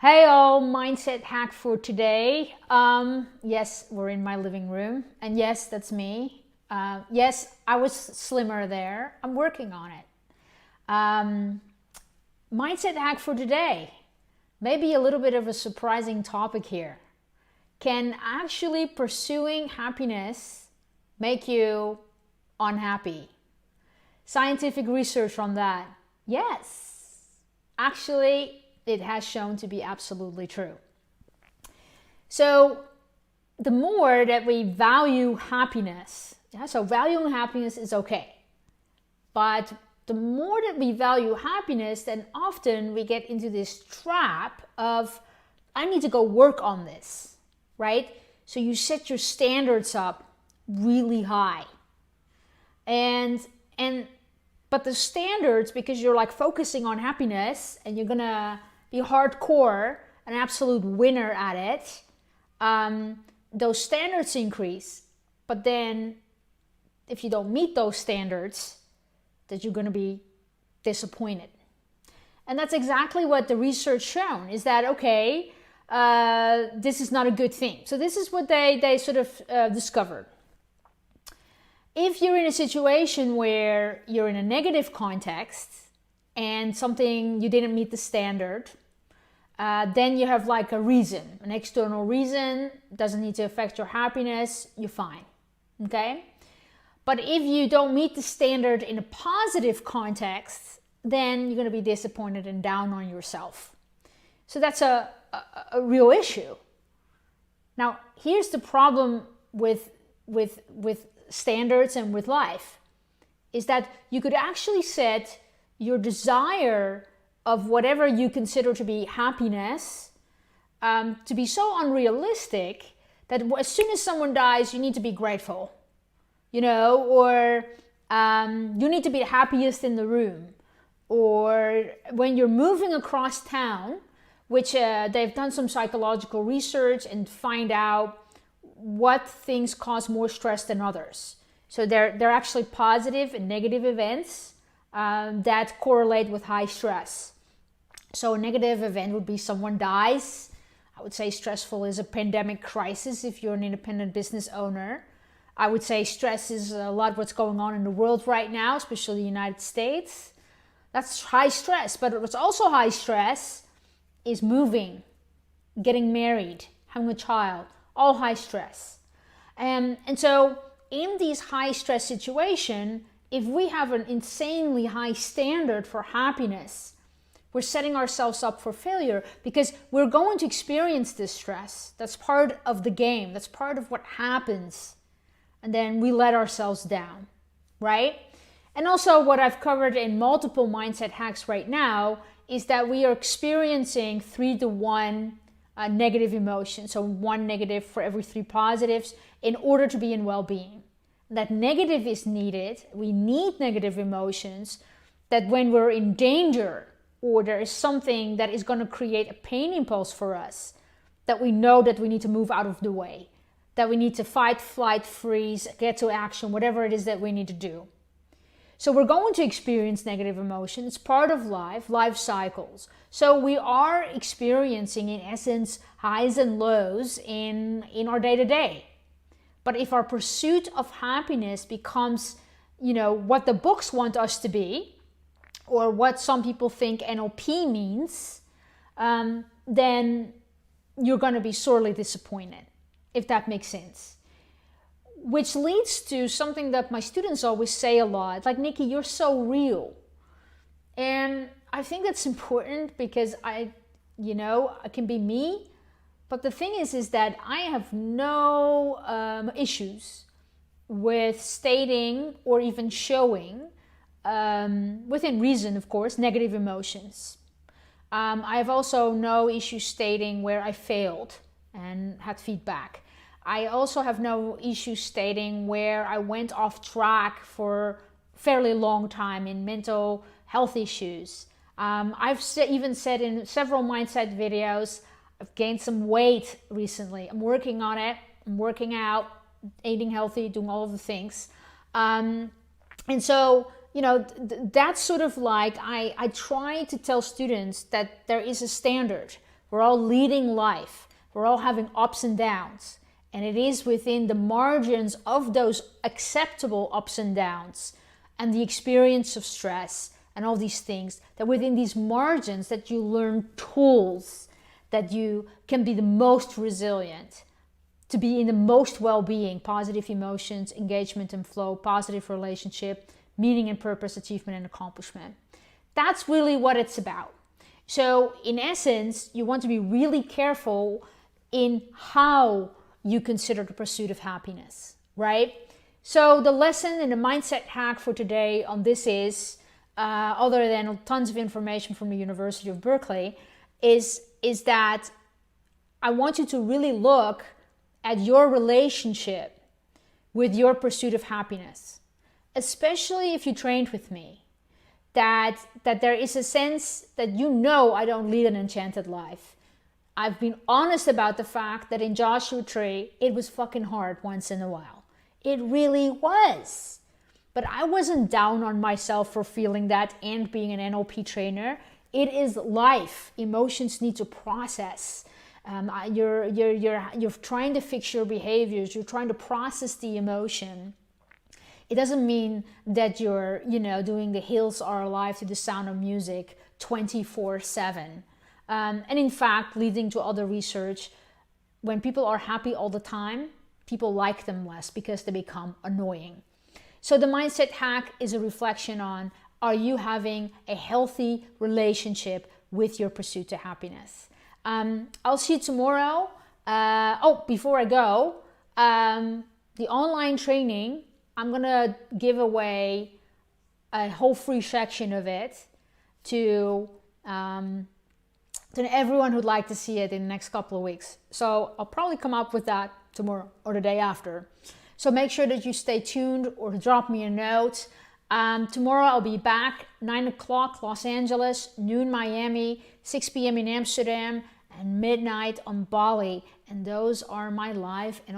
Hey all, mindset hack for today. Yes, we're in my living room, and yes, that's me. Yes, I was slimmer there. I'm working on it. Um, mindset hack for today. Maybe a little bit of a surprising topic here. Can actually pursuing happiness make you unhappy? Scientific research on that. Yes, actually, it has shown to be absolutely true. So the more that we value happiness, so valuing happiness is okay. But the more that we value happiness, then often we get into this trap of, I need to go work on this, right? So you set your standards up really high. But the standards, because you're like focusing on happiness and you're gonna be hardcore, an absolute winner at it, those standards increase. But then if you don't meet those standards, that you're going to be disappointed. And that's exactly what the research shown is that, okay, this is not a good thing. So this is what they sort of discovered. If you're in a situation where you're in a negative context and something you didn't meet the standard, then you have like a reason, an external reason, doesn't need to affect your happiness, you're fine, okay? But if you don't meet the standard in a positive context, then you're going to be disappointed and down on yourself. So that's a real issue. Now, here's the problem with standards and with life, is that you could actually set your desire of whatever you consider to be happiness to be so unrealistic that as soon as someone dies, you need to be grateful, or you need to be the happiest in the room. Or when you're moving across town, which they've done some psychological research and find out what things cause more stress than others. So they're actually positive and negative events that correlate with high stress. So a negative event would be someone dies. I would say stressful is a pandemic crisis if you're an independent business owner. I would say stress is a lot what's going on in the world right now, especially the United States. That's high stress. But what's also high stress is moving, getting married, having a child, all high stress. And so in these high stress situations, if we have an insanely high standard for happiness, we're setting ourselves up for failure because we're going to experience this stress. That's part of the game. That's part of what happens. And then we let ourselves down, right? And also what I've covered in multiple mindset hacks right now is that we are experiencing 3-to-1 negative emotions. So 1 negative for every 3 positives in order to be in well-being. That negative is needed. We need negative emotions, that when we're in danger or there is something that is going to create a pain impulse for us, that we know that we need to move out of the way, that we need to fight, flight, freeze, get to action, whatever it is that we need to do. So we're going to experience negative emotions. It's part of life cycles. So we are experiencing, in essence, highs and lows in our day-to-day. But if our pursuit of happiness becomes, what the books want us to be, or what some people think NLP means, then you're going to be sorely disappointed, if that makes sense. Which leads to something that my students always say a lot, like, Nikki, you're so real. And I think that's important because I can be me. But the thing is that I have no issues with stating or even showing, within reason, of course, negative emotions. I have also no issue stating where I failed and had feedback. I also have no issue stating where I went off track for a fairly long time in mental health issues. I've even said in several mindset videos, I've gained some weight recently. I'm working on it. I'm working out, eating healthy, doing all of the things. And so, that's sort of like, I try to tell students that there is a standard We're all leading life. We're all having ups and downs. And it is within the margins of those acceptable ups and downs and the experience of stress and all these things, that within these margins that you learn tools that you can be the most resilient, to be in the most well-being, positive emotions, engagement and flow, positive relationship, meaning and purpose, achievement and accomplishment. That's really what it's about. So in essence, you want to be really careful in how you consider the pursuit of happiness, right? So the lesson and the mindset hack for today on this is, other than tons of information from the University of Berkeley, is that I want you to really look at your relationship with your pursuit of happiness, especially if you trained with me, that there is a sense that I don't lead an enchanted life. I've been honest about the fact that in Joshua Tree, it was fucking hard once in a while. It really was. But I wasn't down on myself for feeling that and being an NLP trainer. It is life. Emotions need to process. You're trying to fix your behaviors. You're trying to process the emotion. It doesn't mean that you're, doing the hills are alive to the sound of music 24/7. And in fact, leading to other research, when people are happy all the time, people like them less because they become annoying. So the mindset hack is a reflection on, are you having a healthy relationship with your pursuit to happiness? I'll see you tomorrow. Before I go, the online training, I'm going to give away a whole free section of it to everyone who'd like to see it in the next couple of weeks. So I'll probably come up with that tomorrow or the day after. So make sure that you stay tuned or drop me a note. Tomorrow I'll be back 9 o'clock Los Angeles, noon Miami, 6 p.m. in Amsterdam, and midnight on Bali. And those are my live NLP